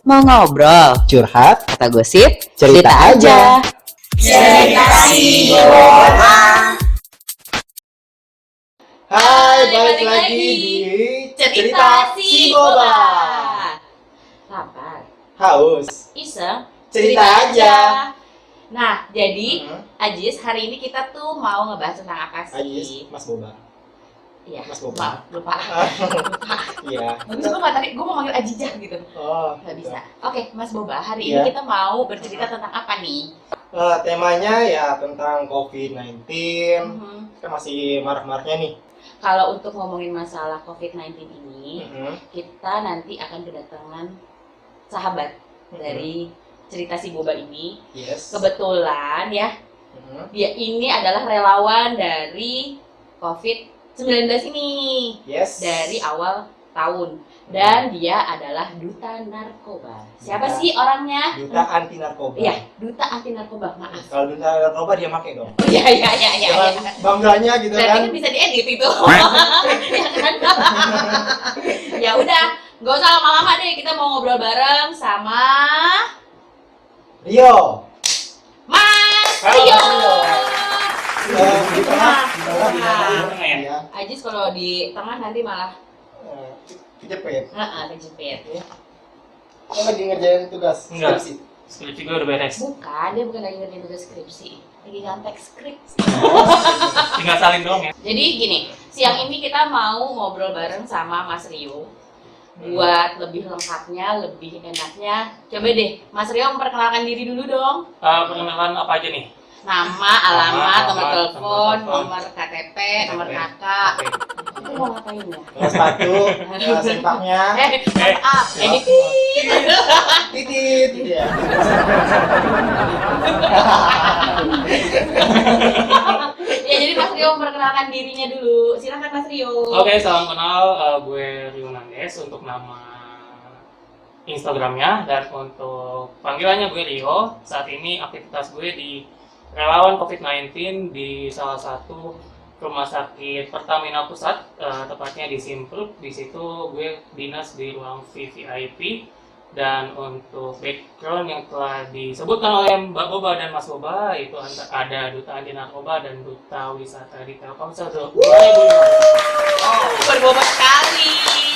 Mau ngobrol, Curhat, atau gosip? cerita aja. Cerita si Boba. Hai, balik lagi di Cerita si Boba. Lapar, Haus, iseng, cerita aja. Nah, jadi Ajis, hari ini kita tuh mau ngebahas tentang apa Ajis, sih? Mas Boba. Iya, Mas Boba. maaf, lupa. Iya. Bagus gue nggak tadi, gue mau manggil Ajijah gitu. Oh, Nggak bisa. Oke, Mas Boba, hari Iya. ini kita mau bercerita tentang apa nih? Temanya ya tentang COVID-19. Mhm. Kan masih marak-maraknya nih. Kalau untuk ngomongin masalah COVID-19 ini, Mhm. kita nanti akan kedatangan sahabat dari cerita si Boba ini. Yes. Kebetulan ya, Mhm. dia ini adalah relawan dari COVID-19 ini Yes. dari awal tahun, dan dia adalah duta narkoba. Siapa Duta. sih orangnya? Duta anti narkoba. Iya, duta anti narkoba. Maaf. Kalau duta narkoba dia make dong. Oh, iya. Jangan bangganya gitu Berarti kan. kan bisa diedit itu. Ya kan? Ya udah, nggak usah lama-lama deh, kita mau ngobrol bareng sama Rio. Mas Halo, Rio. Di tengah, ya. Ajis kalau di tengah nanti malah Kejepit. kejepit. Lo lagi ngerjain tugas Enggak. skripsi. Skripsi gue udah beres. Bukan, dia bukan lagi ngerjain tugas skripsi, lagi nyontek skrip. Tinggal salin doang ya. Jadi gini, siang ini kita mau ngobrol bareng sama Mas Rio. Buat lebih lengkapnya, lebih enaknya, coba deh Mas Rio memperkenalkan diri dulu dong. Perkenalan apa aja nih? Nama, alamat, nomor alamat, telepon, nomor nomor KTP, nomor kakak. Oke. Itu mau ngapain ya? Nomor sepatu, sempaknya, Maaf, edit. titit. Iya. Ya, jadi Mas Rio memperkenalkan dirinya dulu. Silakan Mas Rio. Oke, salam kenal. Gue Rio Nandes untuk nama Instagramnya, dan untuk panggilannya gue Rio. Saat ini aktivitas gue di relawan COVID-19 di salah satu rumah sakit Pertamina Pusat, tepatnya di Simpruk. Di situ gue dinas di ruang VVIP. Dan untuk background yang telah disebutkan oleh Mbak Boba dan Mas Boba, itu ada duta anti narkoba dan duta wisata di Telkomsel. Berboba sekali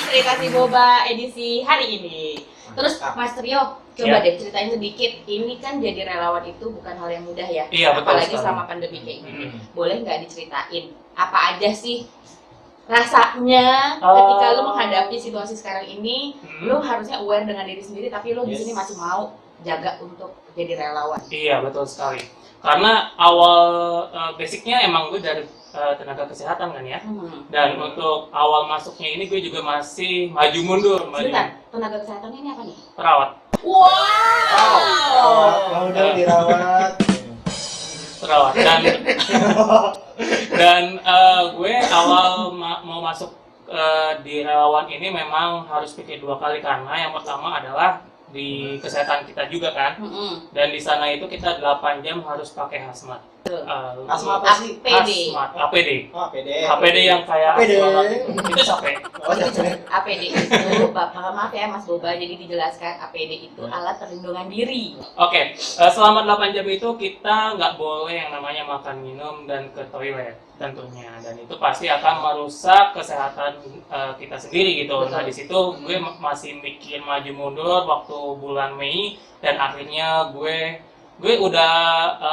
cerita si Boba edisi hari ini. Terus Mas Rio, coba Iya. deh ceritain sedikit. Ini kan jadi relawan itu bukan hal yang mudah ya. Iya, betul Apalagi sekali. sama pandemi kayak gini. Mhm. Boleh nggak diceritain apa aja sih rasanya ketika lu menghadapi situasi sekarang ini? Lu harusnya aware dengan diri sendiri, tapi lu di Yes. sini masih mau jaga untuk jadi relawan. Iya, betul sekali. Karena awal basicnya emang gue dari tenaga kesehatan kan ya. Dan untuk awal masuknya ini gue juga masih maju mundur, Sebentar, tenaga kesehatan ini apa nih? perawat. Wow. Mau udah dirawat. Perawat dan gue awal mau masuk di relawan ini memang harus pikir dua kali, karena yang pertama adalah di kesehatan kita juga kan, dan di sana itu kita 8 jam harus pakai hazmat. Asma apa sih? APD. Hazmat, APD. Oh, PD. APD yang kayak APD. astronot itu capek. Oh, jangan. APD itu, maaf ya Mas Boba, jadi dijelaskan APD itu alat perlindungan diri. Oke, selama 8 jam itu kita nggak boleh yang namanya makan, minum, dan ke toilet tentunya, dan itu pasti akan merusak kesehatan kita sendiri gitu. Nah, di situ gue masih mikir maju mundur waktu bulan Mei, dan akhirnya gue udah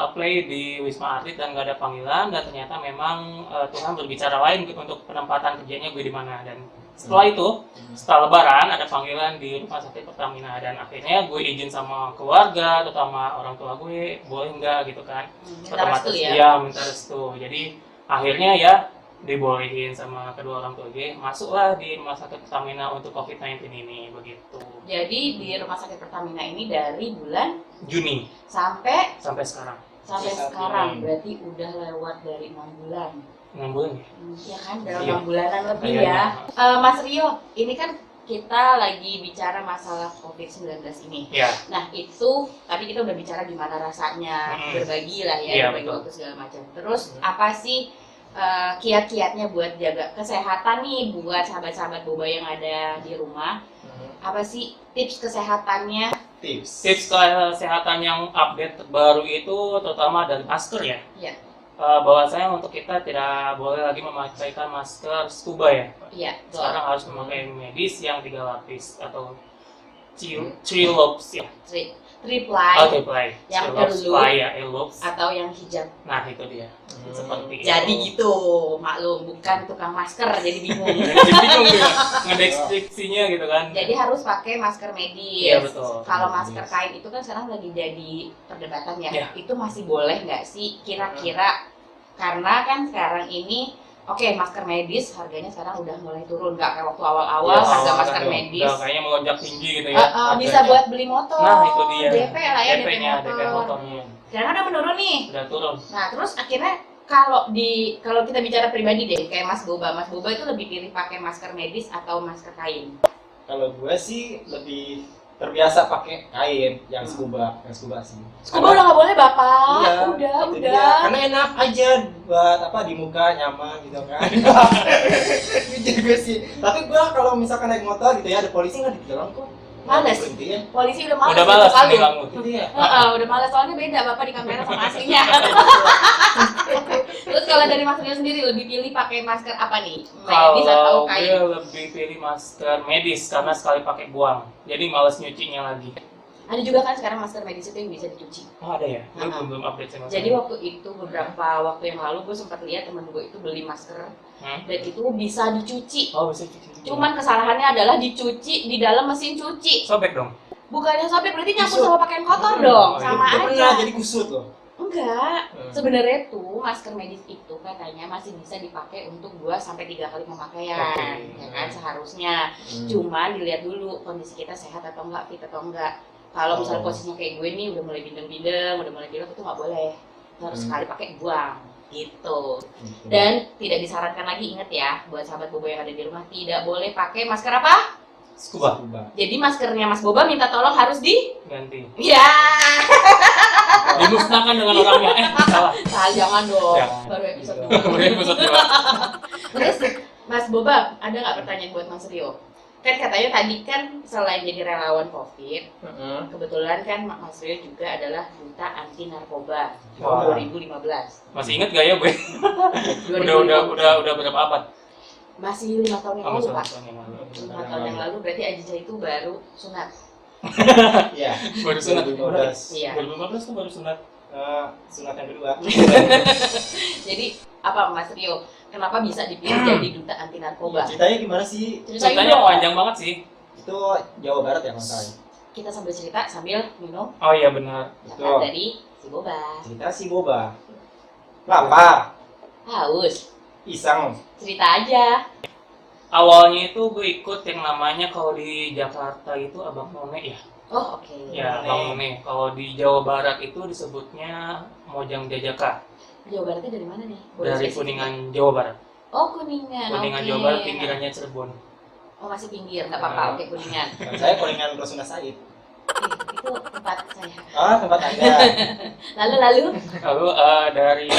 apply di Wisma Atlet dan nggak ada panggilan, dan ternyata memang Tuhan berbicara lain untuk penempatan kerjanya gue di mana. Dan setelah itu, setelah Lebaran ada panggilan di Rumah Sakit Pertamina, dan akhirnya gue izin sama keluarga, terutama orang tua gue, boleh nggak gitu kan? Minta restu ya? Iya, minta restu. Jadi akhirnya ya dibolehin sama kedua orang tua gue, masuklah di Rumah Sakit Pertamina untuk COVID-19 ini, begitu. Jadi di Rumah Sakit Pertamina ini dari bulan Juni sampai sekarang. sekarang, berarti udah lewat dari 6 bulan. 6 bulan ya? Ya kan, dalam Iya. 6 bulanan lebih Iya, ya. iya. Mas Rio, ini kan kita lagi bicara masalah COVID-19 ini. Iya. Nah, itu tadi kita udah bicara gimana rasanya, berbagi lah ya, Iya, berbagi betul. waktu segala macam. Terus apa sih kiat-kiatnya buat jaga kesehatan nih buat sahabat-sahabat Boba yang ada di rumah? apa sih tips kesehatannya? Tips. Tips kesehatan yang update terbaru itu terutama dari masker ya. Iya. Bahwasanya untuk kita tidak boleh lagi memakaikan masker scuba ya. Iya, betul. Sekarang harus memakai medis yang 3 lapis atau three lobes ya. Triply Triple. Yang Lobes, eloops. fly ya, eloops. atau yang hijab. Nah itu dia. Seperti Jadi itu. gitu, maklum bukan tukang masker jadi bingung. Jadi bingung juga ngedeskripsinya gitu kan. Jadi harus pakai masker medis. Iya, betul. Kalau masker kain itu kan sekarang lagi jadi perdebatan ya. Iya. Itu masih boleh nggak sih kira-kira? Karena kan sekarang ini, oke, masker medis harganya sekarang udah mulai turun, nggak kayak waktu awal-awal Iya, harga awal masker kan, medis. udah kayaknya melonjak tinggi gitu ya. Bisa harganya. buat beli motor. Nah itu dia. DP lah ya, DP DP-nya, motor. DP motornya Sekarang udah menurun nih. udah turun. Nah, terus akhirnya kalau kita bicara pribadi deh, kayak Mas Boba itu lebih pilih pakai masker medis atau masker kain? Kalau gue sih lebih terbiasa pakai kain yang scuba sih. Scuba udah nggak boleh Bapak. Iya, udah. itu dia. Karena enak aja buat di muka nyaman gitu kan. Jujur gue sih. Tapi gue kalau misalkan naik motor gitu ya ada polisi nggak di dalam kok. Males. Berhenti ya. Polisi udah malas. Udah balas gitu, nih Palu. kamu. Itu dia. Udah malas soalnya beda Bapak di kamera sama aslinya. Terus kalau dari Mas Rio sendiri lebih pilih pakai masker apa nih? Medis atau Kalau kain? gue lebih pilih masker medis karena sekali pakai buang. Jadi males nyucinya lagi. Ada juga kan sekarang masker medis itu yang bisa dicuci. Oh ada ya? Gue Ah. belum update sama Jadi waktu itu beberapa waktu yang lalu gue sempat lihat temen gue itu beli masker dan itu bisa dicuci. Oh bisa cuci. Cuman kesalahannya adalah dicuci di dalam mesin cuci. sobek dong. Bukannya sobek, berarti nyampur Kusut. sama pakaian kotor dong, Oh, iya. sama Gue aja. pernah jadi kusut loh. Enggak, sebenarnya tuh masker medis itu katanya masih bisa dipakai untuk 2 sampai 3 kali pemakaian, Oke. ya kan seharusnya. Cuman dilihat dulu kondisi kita sehat atau enggak, fit atau enggak. Kalau misalnya Oh. posisinya kayak gue nih udah mulai bindeng-bindeng, udah mulai pilek itu nggak boleh. Harus sekali pakai buang gitu. Dan tidak disarankan lagi, inget ya, buat sahabat Bobo yang ada di rumah tidak boleh pakai masker apa? Scuba. Jadi maskernya Mas Boba minta tolong harus Ganti. ya. Dimusnahkan dengan orangnya. Salah. Jangan dong. Jangan. Baru episode Iya. 2. Baru episode 2. Terus Mas Boba, ada nggak pertanyaan buat Mas Rio? Kan katanya tadi kan selain jadi relawan COVID, kebetulan kan Mas Rio juga adalah duta anti narkoba Wah. tahun 2015. Masih inget gak ya gue? 2015. Udah berapa abad? Masih 5 tahun yang Oh, lalu, masih Pak. tahun yang lalu. 5 tahun yang lalu berarti Aziza itu baru sunat. Iya. Baru sunat. 2015. Iya. 2015 tuh baru sunat. Sunat yang kedua. Jadi apa Mas Rio? Kenapa bisa dipilih jadi duta anti narkoba? Ceritanya gimana sih? Ceritain Ceritanya dong. panjang banget sih. Itu Jawa Barat ya kalau nggak salah. Kita sambil cerita sambil minum Oh iya benar. coklat dari si Boba. Cerita si Boba. Lapar, Haus. iseng. Cerita aja. Awalnya itu gue ikut yang namanya kalau di Jakarta itu Abang None ya. Oh, oke. Ya, Abang None. Kalau di Jawa Barat itu disebutnya Mojang Jajaka. Jawa Baratnya dari mana nih? Boleh Dari spesifik? Kuningan, Jawa Barat. Oh, Kuningan. Kuningan oke. Jawa Barat, pinggirannya Cirebon. Oh, masih pinggir, nggak apa-apa. Oke, Kuningan. Dan saya Kuningan Rasuna Said. Itu tempat saya. Tempat Anda. Lalu. Lalu dari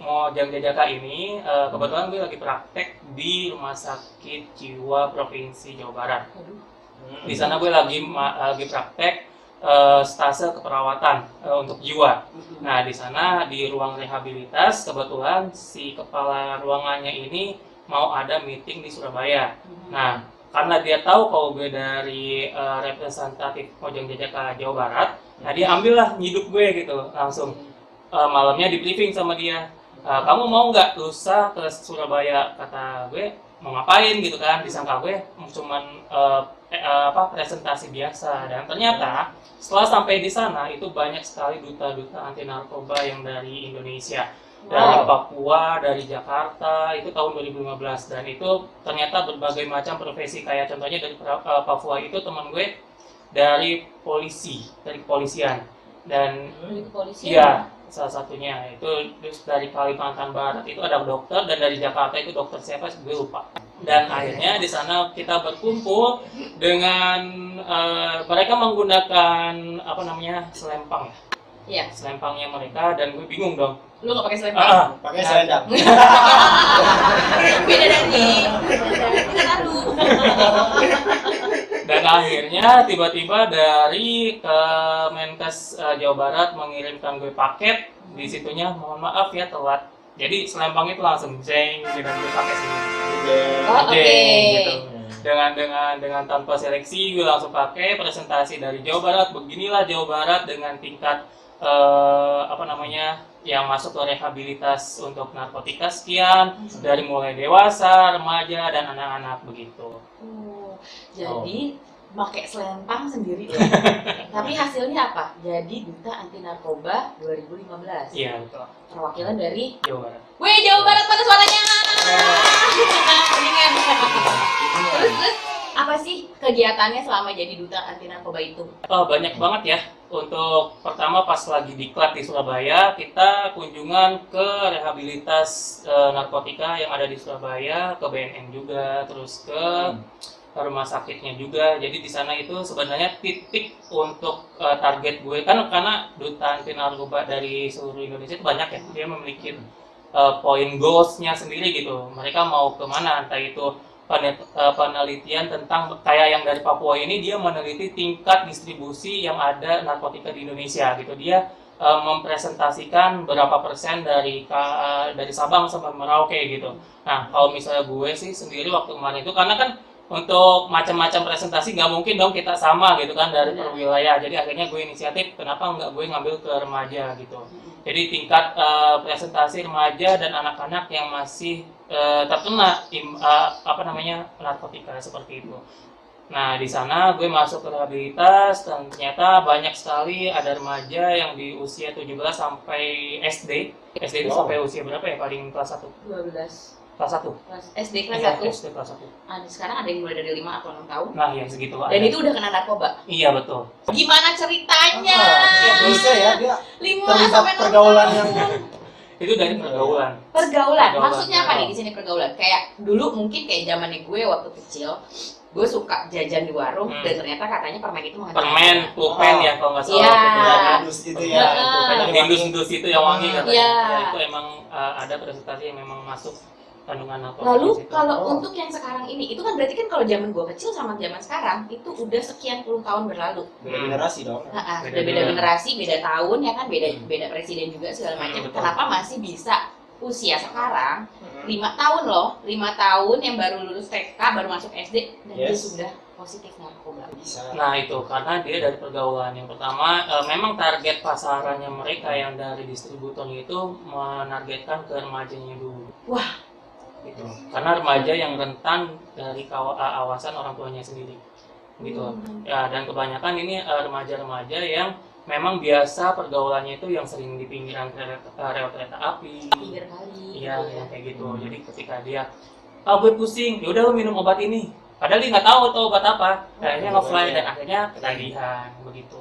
Mojang Jajaka ini kebetulan gue lagi praktek di Rumah Sakit Jiwa Provinsi Jawa Barat. Aduh. Di sana gue lagi praktek stase keperawatan untuk jiwa. Nah, di sana di ruang rehabilitas kebetulan si kepala ruangannya ini mau ada meeting di Surabaya. Nah, karena dia tahu kalau gue dari representatif Mojang Jajaka Jawa Barat, nah dia ambillah nyiduk gue gitu langsung. Malamnya di briefing sama dia. Kamu mau nggak lusa ke Surabaya? Kata gue mau ngapain gitu kan? Disangka gue cuman presentasi biasa, dan ternyata setelah sampai di sana itu banyak sekali duta-duta anti narkoba yang dari Indonesia, dari Papua, dari Jakarta, itu tahun 2015, dan itu ternyata berbagai macam profesi, kayak contohnya dari Papua itu teman gue dari kepolisian, dan Dari kepolisian. iya salah satunya itu dari Kalimantan Barat itu ada dokter, dan dari Jakarta itu dokter siapa gue lupa. Dan akhirnya di sana kita berkumpul dengan mereka menggunakan selempang ya. Iya. Selempangnya mereka, dan gue bingung dong. Lu nggak pakai selempang? Pakai selendang. Beda dari kita lalu. Dan akhirnya tiba-tiba dari Kemenkes Jawa Barat mengirimkan gue paket, di situnya mohon maaf ya telat. Jadi selempang itu langsung jeng dengan gue pakai sini. Oh, oke. Gitu. Dengan tanpa seleksi gue langsung pakai presentasi dari Jawa Barat. Beginilah Jawa Barat dengan tingkat yang masuk ke rehabilitas untuk narkotika sekian, dari mulai dewasa, remaja dan anak-anak begitu. Jadi pakai selempang sendiri ya. Tapi hasilnya apa? Jadi Duta Anti Narkoba 2015. Iya betul. Perwakilan dari Jawa Barat. Wih, Jawa Barat mana suaranya? Mendingan. Terus apa sih kegiatannya selama jadi Duta Anti Narkoba itu? Banyak banget ya. Untuk pertama pas lagi diklat di Surabaya, kita kunjungan ke rehabilitas narkotika yang ada di Surabaya, ke BNN juga, terus ke rumah sakitnya juga. Jadi di sana itu sebenarnya titik untuk target gue kan, karena Duta Anti Narkoba dari seluruh Indonesia itu banyak ya. Dia memiliki poin goals-nya sendiri gitu. Mereka mau kemana, entah itu penelitian tentang kayak yang dari Papua ini, dia meneliti tingkat distribusi yang ada narkotika di Indonesia gitu. Dia mempresentasikan berapa persen dari Sabang sampai Merauke gitu. Nah kalau misalnya gue sih sendiri waktu kemarin itu, karena kan untuk macam-macam presentasi nggak mungkin dong kita sama gitu kan dari per wilayah. Jadi akhirnya gue inisiatif, kenapa nggak gue ngambil ke remaja gitu. Jadi tingkat presentasi remaja dan anak-anak yang masih terkena narkotika seperti itu. Nah di sana gue masuk ke rehabilitas dan ternyata banyak sekali ada remaja yang di usia 17 sampai SD. SD itu sampai usia berapa ya, paling kelas 1? 12. Kelas 1? SD kelas 1? SD kelas 1. Sekarang ada yang mulai dari 5 atau 6 tahun. Nah ya segitu. Dan itu udah kena narkoba? Iya betul. Gimana ceritanya? Bisa ya, dia 5 terlibat sampai 6 pergaulan tahun. yang Itu dari pergaulan. Pergaulan, maksudnya apa nih di sini pergaulan? Kayak dulu mungkin kayak zamannya gue waktu kecil, gue suka jajan di warung dan ternyata katanya permen itu mengandung permen, pulpen ya kalau nggak salah. Iya. indus itu ya. Indus itu yang wangi katanya. Iya. Ya, itu emang ada presentasi yang memang masuk kandungan narkoba. Lalu di situ. kalau untuk yang sekarang ini, itu kan berarti kan kalau zaman gue kecil sama zaman sekarang itu udah sekian puluh tahun berlalu. Beda generasi dong. Udah beda generasi, beda tahun ya kan, beda presiden juga segala macam. Betul. Kenapa masih bisa usia sekarang 5 tahun loh, 5 tahun yang baru lulus TK, baru masuk SD dan dia sudah positif narkoba. Bisa. Nah itu karena dia dari pergaulan. Yang pertama memang target pasarannya mereka yang dari distributor itu menargetkan ke remajanya dulu. Wah. Gitu. Karena remaja yang rentan dari awasan orang tuanya sendiri. Gitu. Ya, dan kebanyakan ini remaja-remaja yang memang biasa pergaulannya itu yang sering di pinggiran rel kereta api. Pinggir kali. Iya, yang kayak gitu. Jadi ketika dia gue pusing, ya udah lu minum obat ini. Padahal dia nggak tahu tuh obat apa. Akhirnya nge-fly dan akhirnya ketagihan begitu.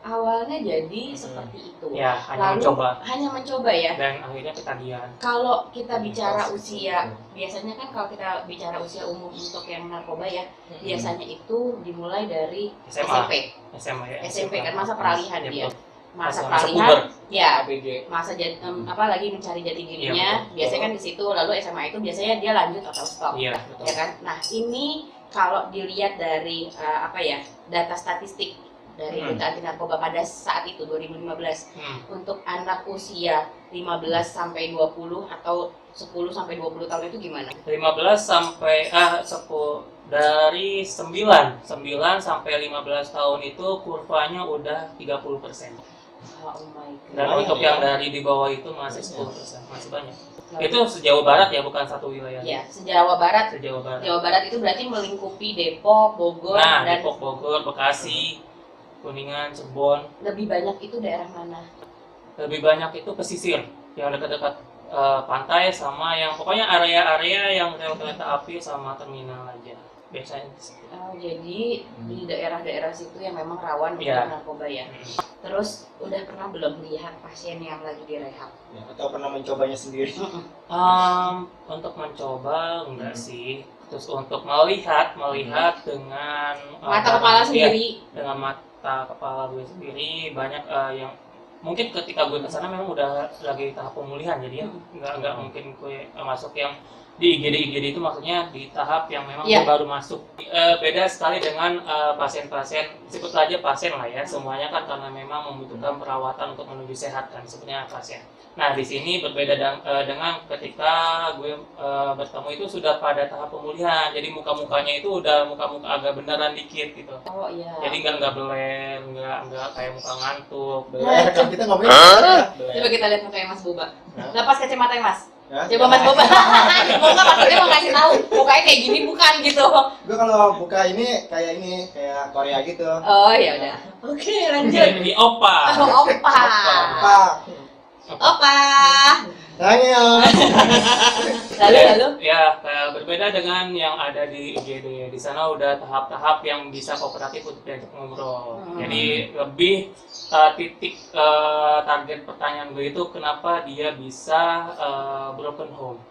Awalnya jadi seperti itu. Ya, hanya mencoba. Hanya mencoba ya. Dan akhirnya ketagihan. Kalau kita bicara usia, biasanya kan kalau kita bicara usia umum untuk yang narkoba ya, biasanya itu dimulai dari SMP. SMA ya. SMP kan masa peralihan Ya, dia. betul. Masa Masa peralihan, puber. ya. ABG. Masa lagi mencari jati dirinya, Iya, biasanya kan di situ. Lalu SMA itu biasanya dia lanjut atau stop, Iya, betul. ya kan? Nah ini kalau dilihat dari data statistik dari Duta Anti Narkoba pada saat itu 2015 untuk anak usia 15 sampai 20 atau 10 sampai 20 tahun itu gimana? 15 sampai 10 dari 9 sampai 15 tahun itu kurvanya udah 30%. Oh my god. Dan untuk yang dari di bawah itu masih 10%, masih banyak. Itu sejauh barat ya, bukan satu wilayah. Ya, sejauh barat. Sejauh barat. Jawa Barat itu berarti melingkupi Depok, Bogor, Nah, dan Depok, Bogor, Bekasi, Kuningan, Cirebon. lebih banyak itu daerah mana? Lebih banyak itu pesisir yang dekat-dekat pantai sama yang pokoknya area-area yang rel kereta api sama terminal aja biasanya. Jadi di daerah-daerah situ yang memang rawan untuk Iya. narkoba ya. Terus udah pernah belum lihat pasien yang lagi direhab? Ya, atau pernah mencobanya sendiri? Untuk mencoba enggak sih. Terus untuk melihat dengan Mata kepala sendiri. Dengan mata kepala gue sendiri banyak yang mungkin ketika gue kesana memang udah lagi tahap pemulihan, jadi ya nggak mungkin gue masuk yang di IGD itu maksudnya di tahap yang memang Iya. dia baru masuk. Beda sekali dengan pasien-pasien, sebut aja pasien lah ya, semuanya kan karena memang membutuhkan perawatan untuk menuju sehat kan, sebutnya pasien. Nah di sini berbeda dengan ketika gue bertemu itu sudah pada tahap pemulihan, jadi muka-mukanya itu udah muka-muka agak beneran dikit gitu. Oh iya. Jadi nggak beler, nggak kayak muka ngantuk. Beler kan kita ngomongin beler. Coba kita lihat mukanya Mas Boba. Hah? Lepas kacamata Mas. Ya, Coba Mas Boba. Mau nggak maksudnya mau ngasih tahu mukanya kayak gini bukan gitu. Gue kalau buka ini kayak Korea gitu. Oh ya udah. Oke lanjut. Jadi opa. Oh, opa. Pak. Opa. Tanya. Lalu. Ya, berbeda dengan yang ada di IGD. Di sana udah tahap-tahap yang bisa kooperatif untuk diajak ngobrol. Jadi lebih titik target pertanyaan gue itu kenapa dia bisa broken home.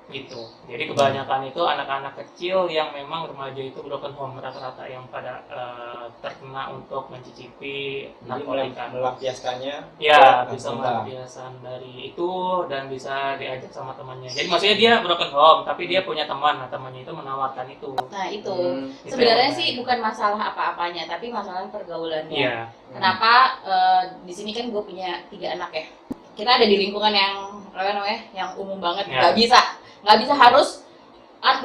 Gitu. Jadi kebanyakan itu anak-anak kecil yang memang remaja itu broken home, rata-rata yang pada terkena untuk mencicipi narkotika. Melampiaskannya. Ya, bisa narkoba. melampiaskan dari itu dan bisa diajak sama temannya. Jadi maksudnya dia broken home, tapi dia punya teman, nah temannya itu menawarkan itu. Nah itu Itu sebenarnya yang sih bukan masalah apa-apanya, tapi masalah pergaulannya. Iya. Kenapa di sini kan gue punya 3 anak ya. Kita ada di lingkungan yang apa namanya, yang umum banget, Ya. nggak bisa harus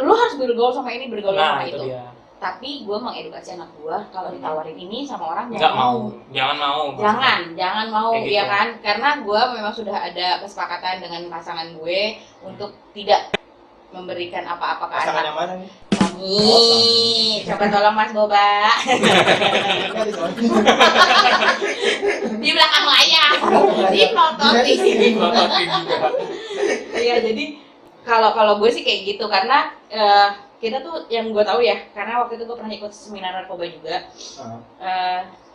lu harus bergaul sama ini, bergaul Nah, sama itu itu. dia. Tapi gue mengedukasi anak gue kalau ditawarin ini sama orang Enggak jangan mau. Jangan mau. maksudnya. jangan mau Kayak gitu. ya kan, karena gue memang sudah ada kesepakatan dengan pasangan gue untuk tidak memberikan apa-apa ke Pasangan anak yang mana nih? kami. Coba tolong Mas Boba Enggak di sana. di belakang layar di Ini prototin. prototin juga. Iya, jadi kalau gue sih kayak gitu, karena kita tuh yang gue tahu ya, karena waktu itu gue pernah ikut seminar narkoba juga.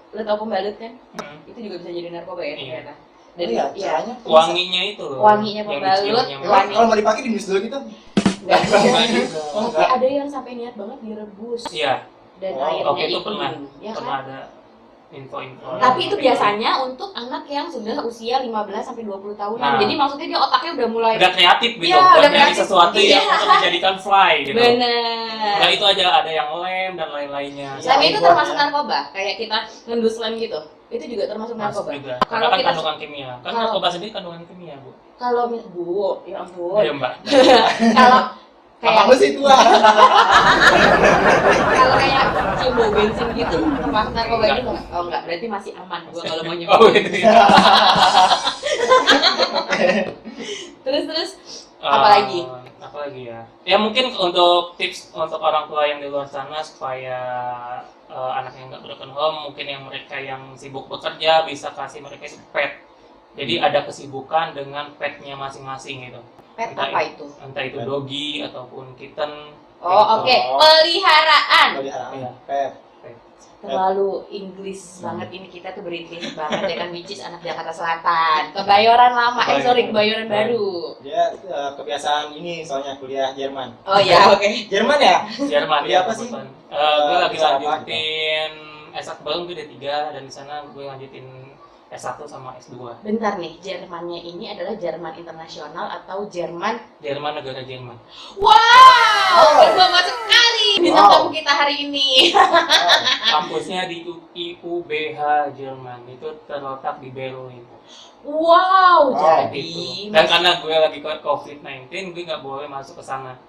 Lo tau pembalut kan? Hmm. Itu juga bisa jadi narkoba ya Iya. ternyata. Dan Iya, iya, caranya. Wanginya itu loh. Wanginya Yang pembalut, diciumnya Kalau wangi. kalau mau dipakai di dulu gitu. enggak. Enggak juga. Oh, Tapi enggak. ada yang sampai niat banget direbus Iya. dan Oh, airnya oke, itu itu, pernah. ya kan? Pernah ada info-info. Tapi itu biasanya untuk anak yang sudah usia 15 sampai 20 tahunan. Nah. Jadi maksudnya dia otaknya udah mulai Udah kreatif gitu, Iya, buat udah nyari kreatif. sesuatu Iya. yang untuk dijadikan fly gitu. bener. Nah itu aja ada yang lem dan lain-lainnya. Lem itu Iya, termasuk iya. narkoba, kayak kita ngendus lem gitu. Itu juga termasuk Masuk narkoba. juga. Kalau Karena kan kita- kandungan kimia. Kan kalau- narkoba sendiri kandungan kimia, Bu. Kalau Bu, ya ampun. Iya, Mbak. Kalau kayak Apa sih tua? kalau kayak cium bau bensin gitu, termasuk narkoba itu enggak? Oh enggak, berarti masih aman gua kalau mau Oh, nyebut. gitu ya. Terus apalagi? Apalagi ya? Ya mungkin untuk tips untuk orang tua yang di luar sana supaya anaknya nggak broken home, mungkin yang mereka yang sibuk bekerja bisa kasih mereka itu pet. Jadi ada kesibukan dengan petnya masing-masing gitu. Pet Entah apa itu? Entah itu doggy ataupun kitten. Oh, oke. Peliharaan. Iya. Pet. Terlalu Inggris banget ini, kita tuh beringgris banget ya kan, which is anak Jakarta Selatan. Kebayoran lama, Kebayoran baru. Dia kebiasaan ini soalnya kuliah Jerman. Oh ya, oke. Jerman ya? Jerman Kuliah ya, apa sih? kebetulan. Gue lagi Kuliah apa? lanjutin S1 belum, gue udah 3 dan di sana gue lanjutin S1 sama S2. Bentar nih, Jermannya ini adalah Jerman internasional atau Jerman? Jerman, negara Jerman. Wow, berbangga sekali bintang Wow. tamu kita hari ini. Kampusnya di IUBH Jerman, itu terletak di Berlin. Wow, Wow, jadi Gitu. Dan karena gue lagi COVID-19, gue nggak boleh masuk ke sana.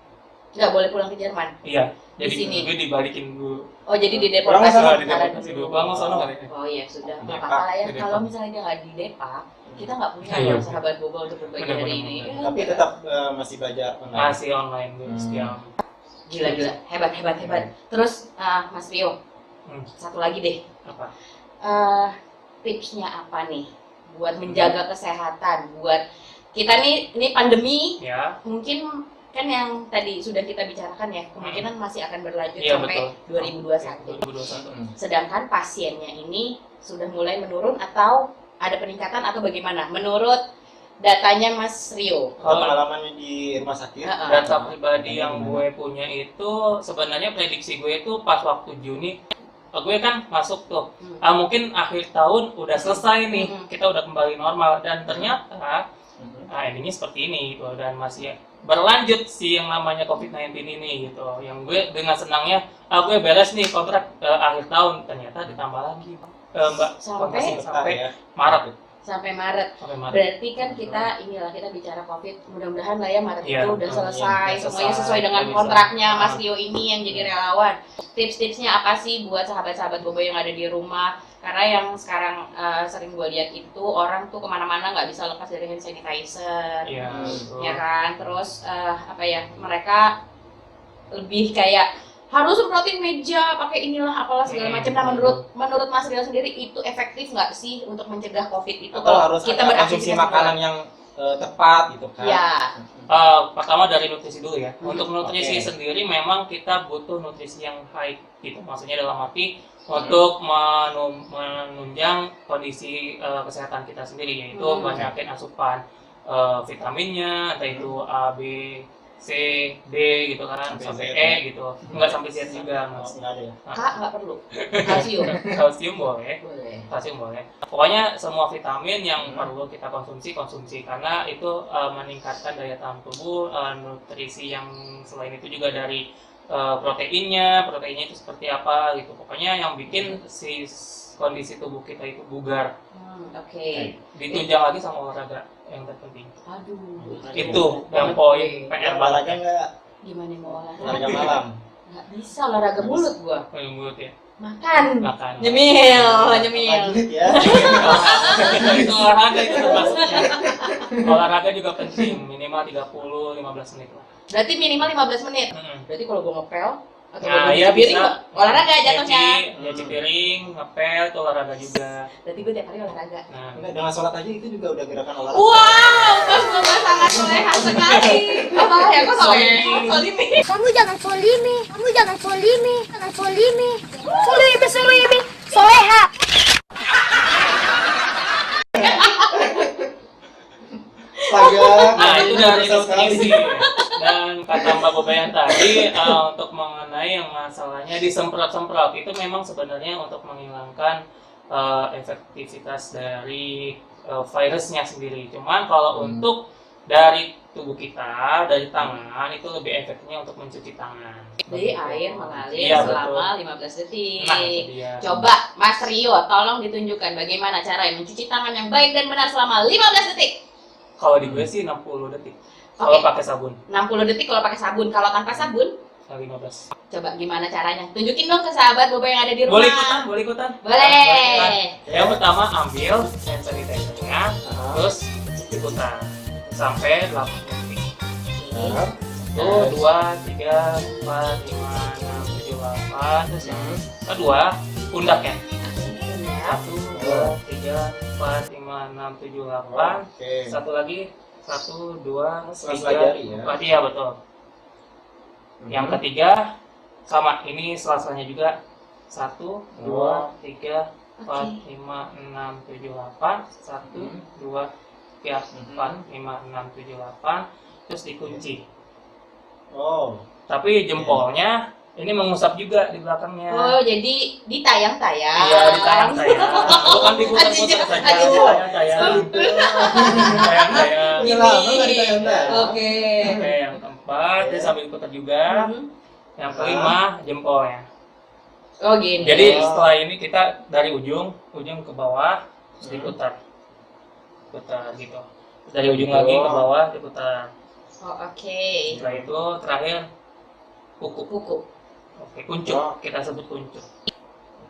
nggak boleh pulang ke Jerman. Iya, Di jadi sini. gue dibalikin dulu. Oh, jadi di Pulang deportasi ke sana, Di sementara deportasi dulu. dulu. Pulang ke sana kali ya? Oh iya sudah, nggak Depak, apa-apa lah ya. di Depak. Kalau misalnya dia nggak di Depak, kita nggak punya Iya. loh sahabat Boba untuk berbagi Bener, hari bener, ini. bener. Ya, Tapi tetap masih belajar online. Masih online gue setiap. gila, hebat. Terus Mas Rio, Hmm. satu lagi deh. Apa? Tipsnya apa nih buat menjaga kesehatan, buat kita nih, ini pandemi Ya, mungkin kan yang tadi sudah kita bicarakan ya, kemungkinan masih akan berlanjut Iya, sampai betul. 2021. 2021. Sedangkan pasiennya ini sudah mulai menurun atau ada peningkatan atau bagaimana? Menurut datanya Mas Rio. Kalau pengalamannya di rumah sakit. Heeh. Data pribadi yang gue punya itu sebenarnya prediksi gue itu pas waktu Juni gue kan masuk tuh. Mungkin akhir tahun udah selesai nih, kita udah kembali normal dan ternyata endingnya seperti ini gitu dan masih berlanjut si yang namanya COVID-19 ini gitu. Yang gue dengan senangnya, gue beres nih kontrak akhir tahun, ternyata ditambah lagi Mbak Sampai? sampai ya. Maret. Sampai Maret. Sampai Maret. Berarti kan kita bicara COVID, mudah-mudahan lah ya Maret Iya, itu udah selesai, iya, semuanya selesai, sesuai dengan bisa. kontraknya Mas Rio ini yang jadi relawan. Tips-tipsnya apa sih buat sahabat-sahabat Bobo yang ada di rumah? Karena yang sekarang sering gue lihat itu orang tuh kemana-mana nggak bisa lepas dari hand sanitizer, Iya. betul. ya kan? Terus mereka lebih kayak harus semprotin meja, pakai inilah apalah segala macam. Nah, menurut Mas Rio sendiri itu efektif nggak sih untuk mencegah COVID itu? Atau harus kita konsumsi beraktivitas di makanan luar? yang tepat gitu kan. Ya. Pertama dari nutrisi dulu ya. Untuk nutrisi Oke. sendiri memang kita butuh nutrisi yang high gitu. Maksudnya dalam arti untuk menunjang kondisi kesehatan kita sendiri, yaitu banyakin asupan vitaminnya, entah itu A, B, C, D gitu kan, sampai E gitu. Enggak sampai Z juga. Oh, enggak ada ya. Kak nggak perlu kalsium. Kalsium boleh. Boleh. Kalsium boleh. Pokoknya semua vitamin yang perlu kita konsumsi karena itu meningkatkan daya tahan tubuh. Nutrisi yang selain itu juga dari proteinnya itu seperti apa gitu. Pokoknya yang bikin si kondisi tubuh kita itu bugar. Oke. Ditunjang lagi sama olahraga yang terpenting. Aduh. Itu yang poin PR Olahraga banget. enggak? Gimana mau olahraga? Olahraga malam. Nggak bisa olahraga mulut gua. Mulut ya. Makan. Makan. Nyemil. Lanjut ya. Itu olahraga itu termasuknya. Olahraga juga penting, minimal 30-15 menit lah. Berarti minimal 15 menit. Mm-mm. Berarti kalau gua ngepel atau Nah, gua iya nyuci piring, bisa. olahraga jatuhnya. Nyuci piring, ngepel, itu olahraga juga. Berarti gua tiap hari olahraga. Nah, Enggak, dengan sholat aja itu juga udah gerakan olahraga. Wow, Mas Boba sangat soleha sekali. Apa ya, kok soleha? Solimi. Kamu jangan solimi, kamu jangan solimi, jangan solimi. Solimi, solimi, soleha. Astaga. nah itu dari Kesel sekali. nutrisi. Dan kata Mbak Bobayan tadi untuk mengenai yang masalahnya disemprot-semprot itu memang sebenarnya untuk menghilangkan efektivitas dari virusnya sendiri. Cuman kalau untuk dari tubuh kita, dari tangan itu lebih efeknya untuk mencuci tangan. Jadi air mengalir Iya, selama 15 detik. Nah, itu dia. Coba Mas Rio, tolong ditunjukkan bagaimana cara mencuci tangan yang baik dan benar selama 15 detik. Kalau di gue sih 60 detik. Kalau pakai sabun, 60 detik kalau pakai sabun. Kalau tanpa sabun, 15. coba gimana caranya? Tunjukin dong ke sahabat Boba yang ada di rumah. Boleh ikutan? Boleh. Yang pertama ambil hand sanitizer-nya, terus diputar sampai 8 detik. 1, 2, 3, 4, 5, 6, 7, 8. Terus yang kedua, pundaknya. 1, 2, 3, 4, 5, 6, 7, 8. Oke. Satu lagi, 1, 2, Sela-sela 3, jari ya? 4. Iya betul. Yang ketiga, sama ini sela-selanya juga. 1, 2, 3, 4, 5, 6, 7, 8. 1, 2, 3, 4, 5, 6, 7, 8. Terus dikunci. Oh. Tapi jempolnya ini mengusap juga di belakangnya. Oh, jadi ditayang-tayang. Iya, ditayang-tayang. Bukan diputar-putar saja. Ajijo. Ditayang-tayang. Ditayang-tayang. Ini lama nggak ditayang-tayang. Oke. Oke, yang keempat, dia sambil diputar juga. Yang kelima, jempolnya. Oh, gini. Jadi setelah ini kita dari ujung ke bawah, terus diputar. Putar gitu. Dari ujung lagi ke bawah, diputar. Oh, oke. Setelah itu terakhir kuku. Kuku. Oke, kuncup. Kita sebut kuncup.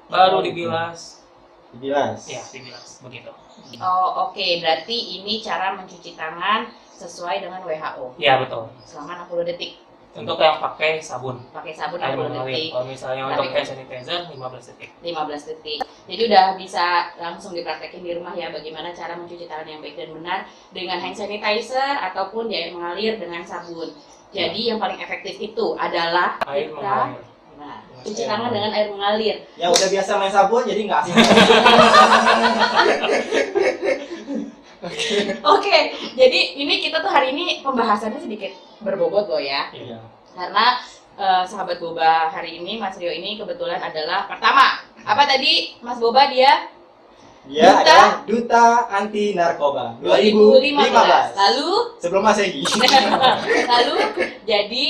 Baru dibilas. Dibilas. Ya, dibilas begitu. Oh, oke. Berarti ini cara mencuci tangan sesuai dengan WHO. Ya, betul. Selama 60 detik. Untuk yang pakai sabun. Pakai sabun Air 60 mengalir. detik. Kalau misalnya Tapi untuk kan- hand sanitizer 15 detik. 15 detik. Jadi udah bisa langsung dipraktekin di rumah ya bagaimana cara mencuci tangan yang baik dan benar dengan hand sanitizer ataupun di air mengalir dengan sabun. Jadi yang paling efektif itu adalah Air kita mengalir. nah, cuci tangan dengan air mengalir. Yang udah biasa main sabun jadi nggak asing. Oke, jadi ini kita tuh hari ini pembahasannya sedikit berbobot loh ya. Iya. Karena sahabat Boba hari ini, Mas Rio ini kebetulan adalah pertama. Apa tadi Mas Boba dia? Dia adalah Duta Anti Narkoba 2015. Lalu Sebelum Masehi. lalu jadi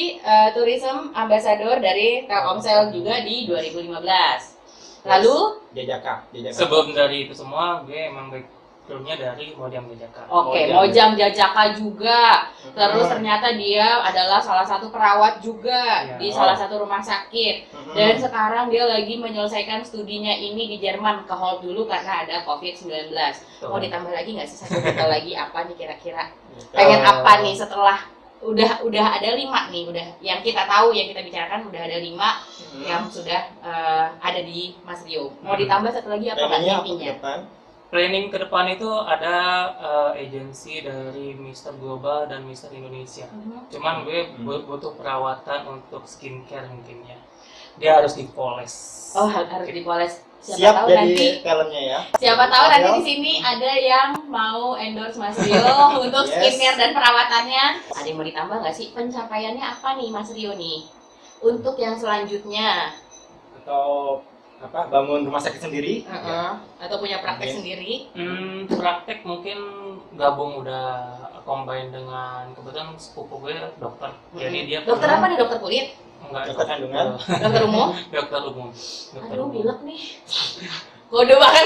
tourism ambassador dari Telkomsel juga di 2015. Lalu Jajaka. Sebelum dari itu semua, gue emang backgroundnya dari Mojang Jajaka. oke, Mojang Jajaka juga. Terus ternyata dia adalah salah satu perawat juga Iya. di salah satu rumah sakit. Dan sekarang dia lagi menyelesaikan studinya ini di Jerman, ke hold dulu karena ada COVID-19. Mau ditambah lagi nggak sih satu detail lagi apa nih kira-kira? Pengen apa nih setelah udah ada 5 nih, udah yang kita tahu, yang kita bicarakan udah ada 5 yang sudah ada di Mas Rio. Mau ditambah satu lagi apa Pak Planningnya apa ke mimpinya? depan? Planning ke depan itu ada agensi dari Mister Global dan Mister Indonesia. Cuman gue butuh perawatan untuk skincare mungkin ya. Dia harus dipoles. Oh, harus dipoles. Siap tahu jadi nanti talentnya ya. Siapa tahu nanti Ayo. di sini ada yang mau endorse Mas Rio untuk Yes. skincare dan perawatannya. Ada yang mau ditambah nggak sih? Pencapaiannya apa nih Mas Rio nih? Untuk yang selanjutnya, Atau apa? Bangun rumah sakit sendiri. atau punya praktek Mungkin. sendiri? Praktek mungkin gabung udah combine dengan kebetulan sepupu gue dokter. Jadi dia Dokter apa nih? Dokter kulit? Enggak, Dokter kandungan. Dokter umum? dokter umum. Dokter Aduh, umum. pilek nih. Kode banget.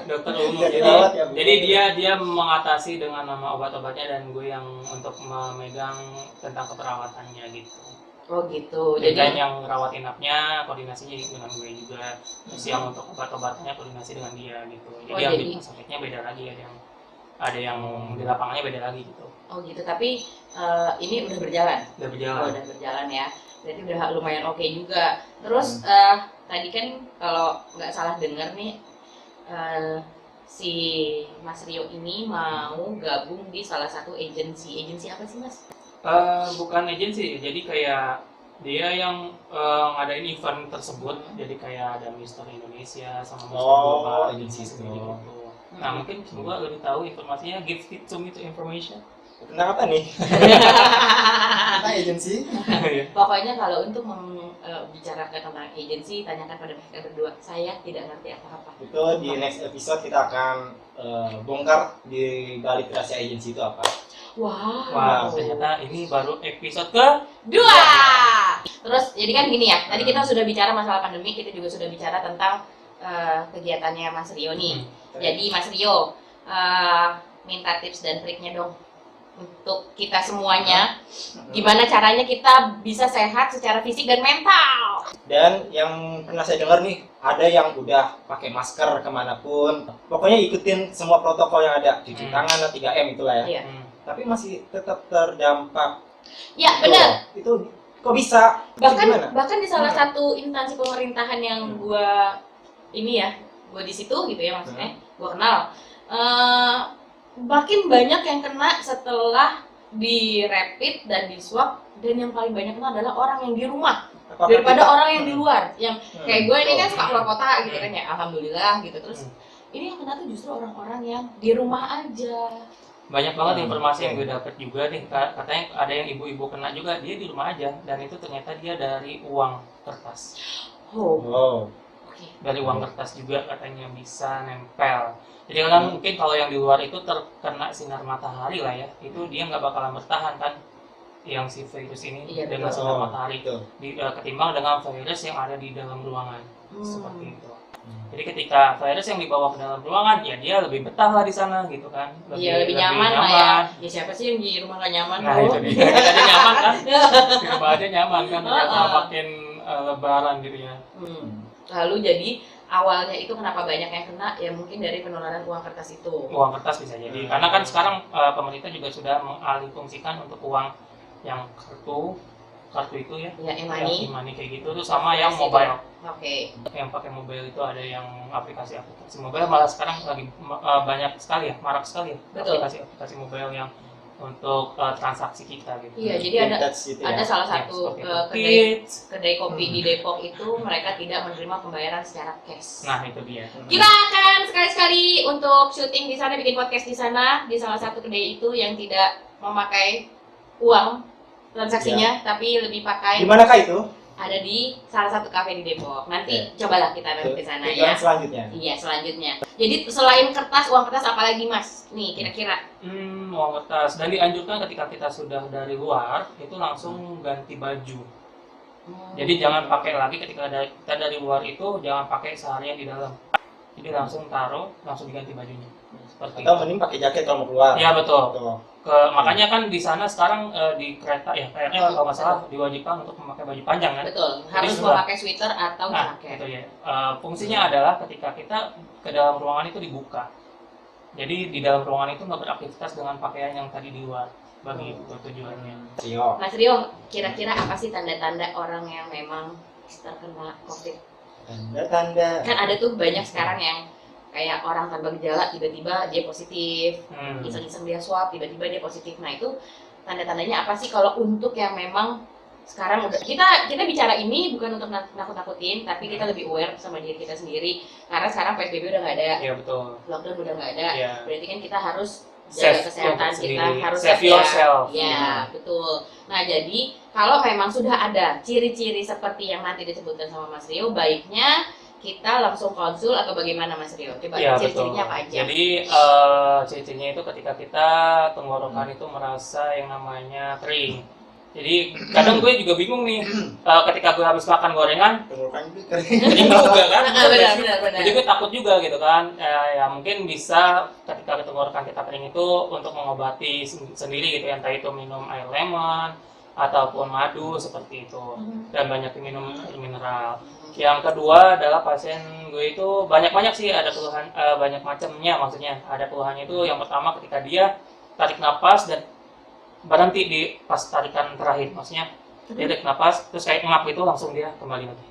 Dokter umum. Jadi Jadi, rawat ya, Bu. jadi dia mengatasi dengan nama obat-obatnya dan gue yang untuk memegang tentang keperawatannya gitu. Oh gitu. Dan Jadi yang rawat inapnya koordinasinya dengan gue juga. Terus yang untuk obat-obatnya koordinasi dengan dia gitu. Jadi Oh, yang jadi- di rumah sakitnya beda lagi, ada yang di lapangannya beda lagi gitu. oh gitu. Tapi ini udah berjalan. Udah Oh, berjalan. udah berjalan ya. Berarti udah lumayan oke juga. Terus tadi kan kalau nggak salah dengar nih si Mas Rio ini mau gabung di salah satu agensi. Agensi apa sih Mas? Bukan agensi, jadi kayak dia yang ngadain event tersebut. Jadi kayak ada Mister Indonesia sama Mister Oh, Global agensi sendiri itu. gitu. Nah mungkin semoga lebih tahu informasinya. Give it to me to information. Tentang apa nih? Tentang agensi. Pokoknya kalau untuk membicarakan tentang agensi, tanyakan pada mereka berdua. Saya tidak ngerti apa-apa. Itu di next episode kita akan bongkar di balik rahasia agensi itu apa. Wow. Wah, ternyata ini baru episode ke 2. Terus jadi kan gini ya. Tadi kita sudah bicara masalah pandemi, kita juga sudah bicara tentang kegiatannya Mas Rio nih. Jadi Mas Rio minta tips dan triknya dong untuk kita semuanya. Gimana caranya kita bisa sehat secara fisik dan mental? Dan yang pernah saya dengar nih, ada yang udah pakai masker kemanapun. Pokoknya ikutin semua protokol yang ada, cuci tangan, 3M itulah ya. Iya. Tapi masih tetap terdampak. Ya benar. Itu kok bisa? Itu gimana? Bahkan di salah satu instansi pemerintahan yang gua ini ya, gua di situ gitu ya maksudnya, gua kenal. Makin banyak yang kena setelah di rapid dan di swab, dan yang paling banyak kena adalah orang yang di rumah Apakah daripada kita- orang yang di luar. Yang kayak gue ini kan betul. suka keluar kota gitu kan ya, alhamdulillah gitu. Terus ini yang kena tuh justru orang-orang yang di rumah aja. banyak banget informasi yang gue dapet juga nih. Katanya ada yang ibu-ibu kena juga, dia di rumah aja dan itu ternyata dia dari uang kertas. Oh, Oh, oke. Dari uang kertas juga katanya bisa nempel. Jadi kan mungkin kalau yang di luar itu terkena sinar matahari lah ya, itu dia nggak bakalan bertahan kan, yang si virus ini Iya, dengan betul. sinar matahari betul. ketimbang dengan virus yang ada di dalam ruangan. Hmm. Seperti itu. Jadi ketika virus yang dibawa ke dalam ruangan, ya dia lebih betah lah di sana gitu kan. Iya, lebih nyaman lah ya. Ya siapa sih yang di rumah gak nyaman? Nah bro? itu dia, jadi nyaman kan. Di rumah aja nyaman kan, ternyata makin lebaran gitu ya. Lalu jadi awalnya itu kenapa banyak yang kena? Ya mungkin dari penularan uang kertas itu. Uang kertas bisa jadi, karena kan sekarang pemerintah juga sudah mengalihfungsikan untuk uang yang kartu itu ya, Ya, e-money. yang e-money kayak gitu, terus sama yang mobile, Oke. yang pakai mobile itu ada yang aplikasi mobile, malah sekarang lagi banyak sekali ya, marak sekali ya Betul. aplikasi mobile yang untuk transaksi kita gitu. Iya, jadi ada salah satu seperti itu. kedai Kids. kopi di Depok itu mereka tidak menerima pembayaran secara cash. Nah itu dia. Kita akan sekali-sekali untuk syuting di sana, bikin podcast di sana, di salah satu kedai itu yang tidak memakai uang transaksinya, tapi lebih pakai Di manakah itu? ada di salah satu kafe di Depok. Nanti cobalah kita nanti ke sana Tujuan ya. selanjutnya. Iya, selanjutnya. Jadi selain kertas, uang kertas apa lagi Mas? Nih kira-kira. Uang kertas. Dan dianjurkan ketika kita sudah dari luar itu langsung ganti baju. Jadi jangan pakai lagi ketika kita dari luar itu, jangan pakai seharian di dalam. Jadi langsung taruh, langsung diganti bajunya. Seperti Atau itu. mending pakai jaket kalau mau keluar. Iya betul. Betul. Makanya kan di sana sekarang di kereta ya KRL kalau nggak salah diwajibkan untuk memakai baju panjang kan. Betul, Jadi harus sudah. memakai sweater atau Nah, jaket. itu ya. Fungsinya adalah ketika kita ke dalam ruangan itu dibuka. Jadi di dalam ruangan itu nggak beraktivitas dengan pakaian yang tadi di luar. Bagi itu tujuannya. Rio. Mas Rio, kira-kira apa sih tanda-tanda orang yang memang terkena COVID? Tanda-tanda. Kan ada tuh banyak sekarang yang kayak orang tanpa gejala tiba-tiba dia positif, iseng-iseng dia swab tiba-tiba dia positif. Nah itu tanda-tandanya apa sih kalau untuk yang memang sekarang udah kita bicara ini bukan untuk nakut-nakutin, tapi kita lebih aware sama diri kita sendiri karena sekarang PSBB udah nggak ada, Iya betul. lockdown udah nggak ada, Iya. berarti kan kita harus jaga Save kesehatan untuk kita, sendiri. harus Save safe yourself. ya betul. Nah jadi kalau memang sudah ada ciri-ciri seperti yang nanti disebutkan sama Mas Rio, baiknya kita langsung konsul atau bagaimana Mas Rio? Coba Iya betul. ciri-cirinya apa aja? Jadi ciri-cirinya itu ketika kita tenggorokan itu merasa yang namanya kering. Jadi kadang gue juga bingung nih ketika gue habis makan gorengan Tenggorokan itu kering juga kan. benar. Jadi gue takut juga gitu kan. Ya mungkin bisa ketika tenggorokan kita kering itu untuk mengobati sendiri gitu ya, entah itu minum air lemon ataupun madu seperti itu, dan banyak minum air mineral. Yang kedua adalah pasien gue itu banyak sih ada keluhan, banyak macamnya, maksudnya ada keluhannya itu yang pertama ketika dia tarik napas dan berhenti di pas tarikan terakhir, maksudnya dia tarik napas terus kayak ngap itu langsung dia kembali lagi.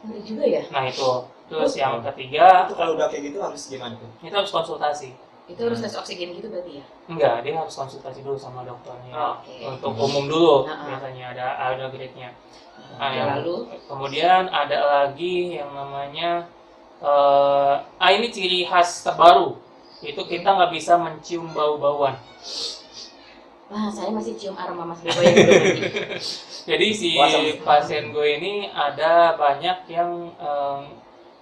Benar juga ya? Nah itu. Terus yang ketiga itu kalau udah kayak gitu harus gimana tuh? itu harus konsultasi. Itu harus tes oksigen gitu berarti ya? Enggak, dia harus konsultasi dulu sama dokternya. Oke. Untuk umum dulu Nah, biasanya ada grade-nya. Nah, yang lalu kemudian ada lagi yang namanya ini ciri khas terbaru. Itu kita nggak bisa mencium bau-bauan. wah saya masih cium aroma Mas Rio yang belum mandi. Jadi si Wah, sama. pasien gue ini ada banyak yang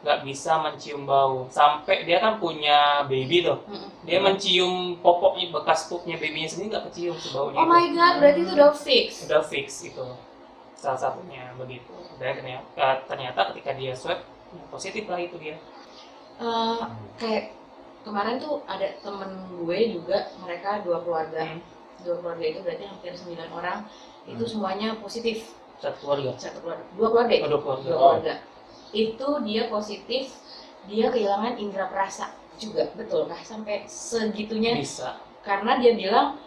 nggak bisa mencium bau. Sampai dia kan punya baby tuh. Dia mencium popoknya, bekas pupnya babynya sendiri nggak kecium si baunya. Oh my god, berarti itu udah fix. Udah fix itu salah satunya begitu. Dan ternyata ketika dia swab positif lah itu dia. Kayak kemarin tuh ada temen gue juga, mereka dua keluarga itu berarti hampir 9 orang itu semuanya positif. Satu keluarga. Satu keluarga, dua keluarga ya? Dua keluarga. Dua keluarga. Itu dia positif, dia kehilangan indera perasa juga, betul kah? Sampai segitunya, Bisa. karena dia bilang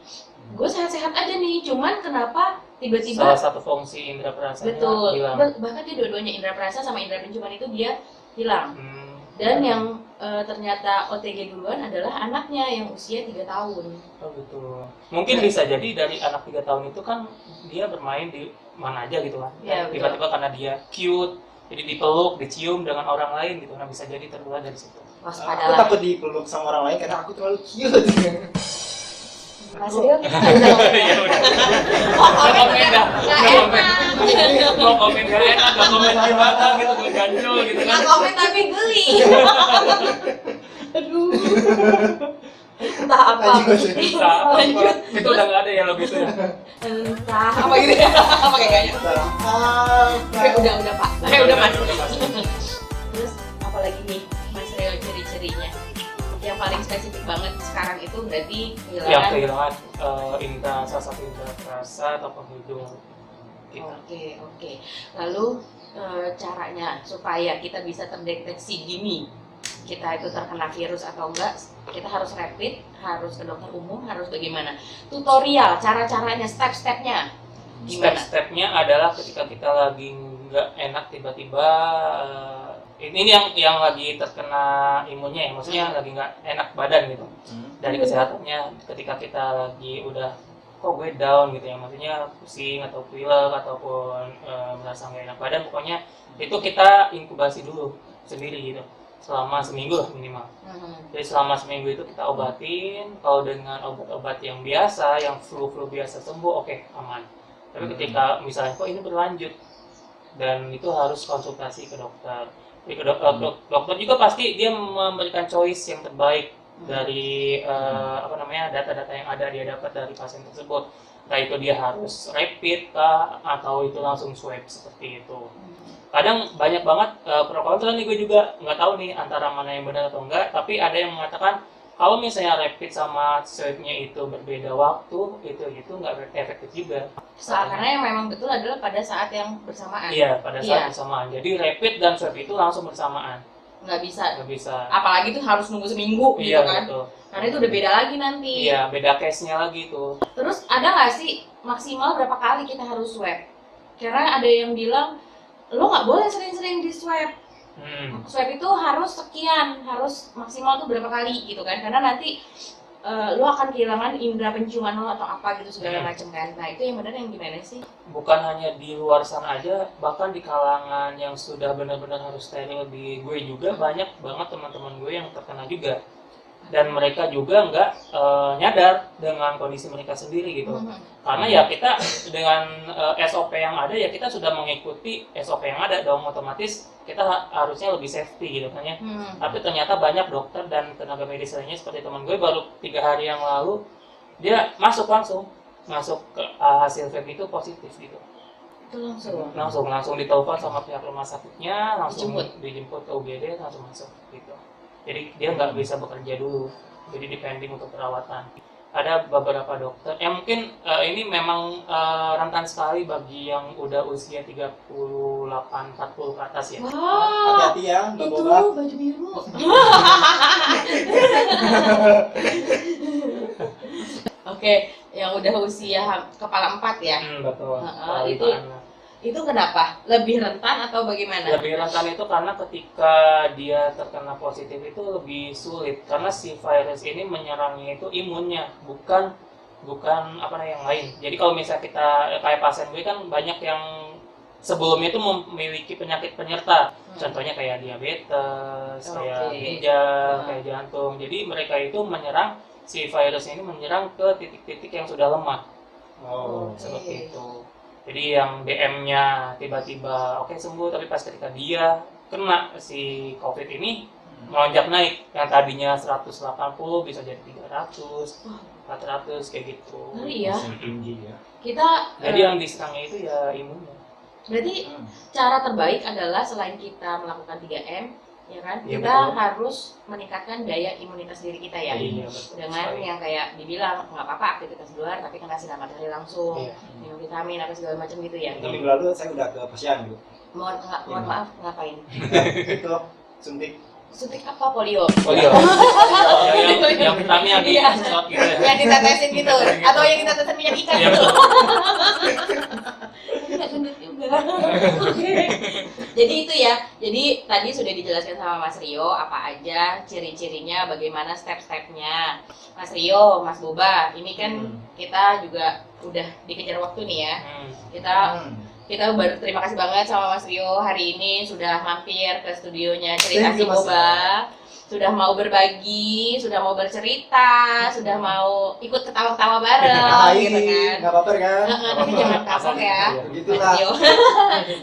gue sehat-sehat aja nih, cuman kenapa tiba-tiba Salah satu fungsi indera perasanya betul, hilang. bahkan dia dua-duanya indera perasa sama indera penciuman itu dia hilang. Hmm. Dan yang ternyata OTG duluan adalah anaknya yang usia 3 tahun. Oh gitu. Mungkin bisa jadi dari anak 3 tahun itu kan dia bermain di mana aja gitu kan. Iya, betul. Tiba-tiba karena dia cute, jadi dipeluk, dicium dengan orang lain gitu. Nah bisa jadi tertular dari situ. Aku Waspadalah. takut dipeluk sama orang lain karena aku terlalu cute. Mas Rio kita nggak bisa ngomong. Ya udah. Oh, Nggak komen dah. nggak Nggak komen. enak. Mau komen gak enak, gak komen gimana gitu, gue ganjol gitu kan. Nggak komen tapi geli. Aduh. Entah apa. Bisa. Lanjut. Itu udah gak ada ya logisnya. Entah apa gitu ya. Apa kayaknya. Udah Pak. Udah Mas. Terus apalagi nih Mas Rio ciri-cirinya? Yang paling spesifik banget sekarang itu berarti Yang kehilangan salah satu indera perasa atau penghidung kita. Oke. Lalu caranya supaya kita bisa terdeteksi dini kita itu terkena virus atau enggak, kita harus rapid, harus ke dokter umum, harus bagaimana? Tutorial, cara-caranya, step-stepnya gimana? Step-stepnya adalah ketika kita lagi nggak enak tiba-tiba ini yang lagi terkena imunnya ya, maksudnya lagi nggak enak badan gitu. Dari kesehatannya ketika kita lagi udah kok gue down gitu ya, maksudnya pusing atau pilek ataupun merasa nggak enak badan, pokoknya itu kita inkubasi dulu sendiri gitu selama seminggu lah minimal. Jadi selama seminggu itu kita obatin, kalau dengan obat-obat yang biasa, yang flu biasa sembuh, oke, aman. Tapi ketika misalnya kok ini berlanjut, dan itu harus konsultasi ke dokter. Jadi dokter juga pasti dia memberikan choice yang terbaik dari data-data yang ada dia dapat dari pasien tersebut. Entah itu dia harus rapid kah atau itu langsung swab seperti itu. Kadang banyak banget pro kontra nih, gue juga nggak tahu nih antara mana yang benar atau enggak, tapi ada yang mengatakan kalau misalnya rapid sama swabnya itu berbeda waktu, itu nggak efektif juga. Karena yang memang betul adalah pada saat yang bersamaan. Iya, pada saat bersamaan. Jadi rapid dan swab itu langsung bersamaan. Nggak bisa. Apalagi tuh harus nunggu seminggu gitu kan. Betul. Karena itu udah beda lagi nanti. Iya, beda case-nya lagi tuh. Terus ada nggak sih maksimal berapa kali kita harus swab? Karena ada yang bilang lo nggak boleh sering-sering di swab. Swab itu harus sekian, harus maksimal tuh berapa kali gitu kan? Karena nanti lo akan kehilangan indera penciuman lo atau apa gitu segala macam kan. Nah itu yang benar yang gimana sih? Bukan hanya di luar sana aja, bahkan di kalangan yang sudah benar-benar harus steril di gue juga banyak banget teman-teman gue yang terkena juga. Dan mereka juga nggak nyadar dengan kondisi mereka sendiri gitu. Karena ya kita dengan SOP yang ada ya kita sudah mengikuti SOP yang ada dong, otomatis kita harusnya lebih safety gitu kan ya. Tapi ternyata banyak dokter dan tenaga medis lainnya seperti teman gue baru 3 hari yang lalu dia masuk ke hasil swab itu positif gitu. Itu langsung ditelepon sama pihak rumah sakitnya, langsung dijemput ke UGD, langsung masuk gitu. Jadi dia nggak bisa bekerja dulu, jadi depending untuk perawatan. Ada beberapa dokter, mungkin ini memang rentan sekali bagi yang udah usia 38-40 ke atas ya. Hati-hati ya, Mbak itu Boba. baju biru. Oke, yang udah usia kepala 4 ya. Betul. Itu kenapa? Lebih rentan atau bagaimana? Lebih rentan itu karena ketika dia terkena positif itu lebih sulit karena si virus ini menyerangnya itu imunnya, bukan yang lain. Jadi kalau misalnya kita kayak pasien gue kan banyak yang sebelumnya itu memiliki penyakit penyerta, contohnya kayak diabetes, kayak ginjal, kayak jantung. Jadi mereka itu si virus ini menyerang ke titik-titik yang sudah lemah. Seperti itu. Jadi yang DM-nya tiba-tiba oke sembuh, tapi pas ketika dia kena si COVID ini melonjak naik, yang tadinya 180 bisa jadi 300, 400 kayak gitu. Ngeri ya. Tinggi ya. Jadi yang diserangnya itu ya imunnya. Berarti cara terbaik adalah selain kita melakukan 3M, ya kan? Iya, Kita betul. harus meningkatkan daya imunitas diri kita ya. Iya, betul Dengan sekali. yang kayak dibilang nggak apa-apa aktivitas di luar, tapi kena sinar matahari langsung, Iya. minum vitamin apa segala macam gitu ya. Minggu lalu saya udah ke posyandu. Mohon maaf, ngapain? Itu suntik Suntik apa? Polio? Polio. yang vitamin yang Iya. shot gitu ya. Yang ditetesin gitu, atau yang ditetesin minyak ikan Iya, gitu. betul. Nggak gendut juga. Oke. Jadi itu ya. Jadi tadi sudah dijelaskan sama Mas Rio apa aja ciri-cirinya, bagaimana step-stepnya. Mas Rio, Mas Boba, ini kan kita juga udah dikejar waktu nih ya. Kita berterima kasih banget sama Mas Rio hari ini sudah mampir ke studionya Cerita Si Boba. Sudah mau berbagi, sudah mau bercerita, sudah mau ikut ketawa-ketawa bareng gitu kan. Nggak apa-apa kan? Tapi jangan kapok ya. Begitulah. Mas Rio.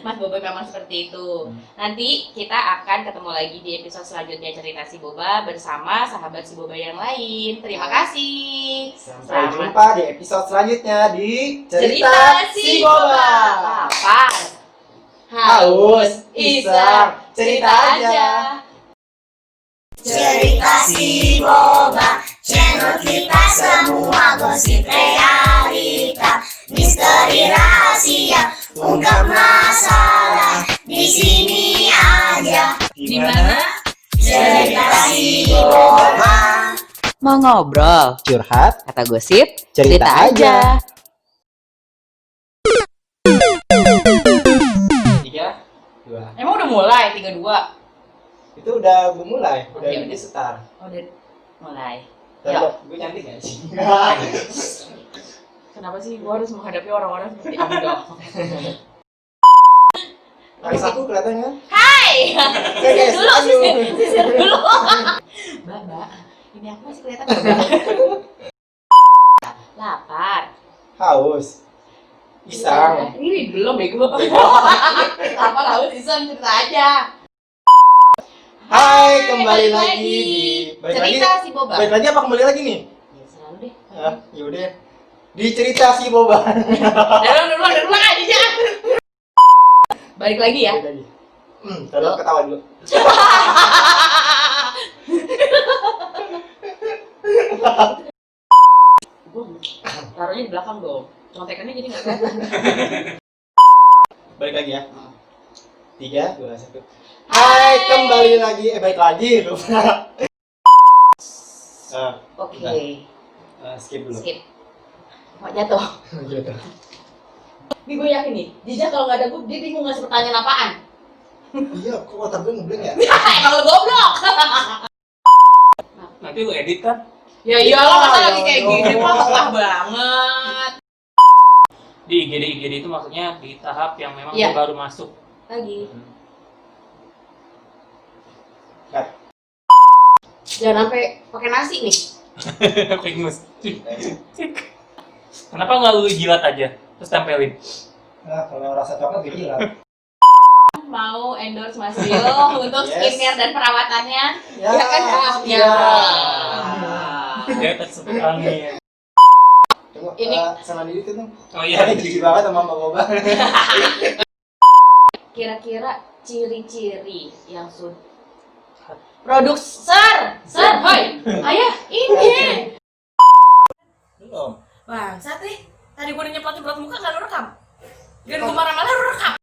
Mas Boba memang seperti itu. Nanti kita akan ketemu lagi di episode selanjutnya Cerita Si Boba bersama sahabat Si Boba yang lain. Terima kasih. Sampai jumpa di episode selanjutnya di Cerita Si Boba. Lapar, Haus, iseng, cerita aja. Cerita Si Boba, channel kita semua gosip realita, misteri rahasia, ungkap masalah di sini aja. Di mana? Cerita Si Boba. Mau ngobrol? Curhat, Kata gosip? cerita aja. 3, 2. Emang udah mulai 32? Itu udah mulai, udah Oke, ini start. Oh, udah mulai. Lihat, gue cantik gak sih? Kenapa sih gua harus menghadapi orang-orang seperti Anda? Pakai saku kelihatan kan? Hai. Guys, Dulu halo. sisir dulu. Mbak, ini aku masih kelihatan enggak? Lapar. Haus, iseng. Ini belum bego. Langsung cerita aja. Hai, kembali lagi di cerita si Boba. Balik lagi apa kembali lagi nih? Ya, selalu deh. Yaudah. Di cerita si Boba. Dulu aja jangan. Balik lagi ya. Balik lagi. Taruh ketawa dulu. Gue taruhnya di belakang dong. Contekannya jadi nggak kelihatan. Balik lagi ya. 3, 2, 1. Hai, kembali lagi. Balik lagi lupa. Oke. Skip dulu. Skip. Mau jatuh. Gitu. Ini gue yakin nih. Dija kalau nggak ada gue, dia bingung ngasih pertanyaan apaan. Iya, kok otak gue ngebleng ya? Kalau goblok. Nanti lu edit kan? Ya iyalah masa lagi kayak Ya gini Allah. mah betah banget. Di IGD itu maksudnya di tahap yang memang Iya. lu baru masuk. Lagi. Cut. Jangan sampai pakai nasi nih. Pingus. Kenapa nggak lu jilat aja terus tempelin? Nah, kalau rasa coklat gini lah. Mau endorse Mas Rio untuk Yes. skincare dan perawatannya. Ya, Ya kan? ya. Dia tersebut angin. Coba Ini- sama diri tuh dong. Oh iya. Jijik banget sama Mbak Boba. Kira-kira ciri-ciri yang sudah produser, hoi, ayah ini. Belum. Bangsat nih, tadi gue udah nyemplot muka gak lu rekam. Dan gue marah-marah lu rekam.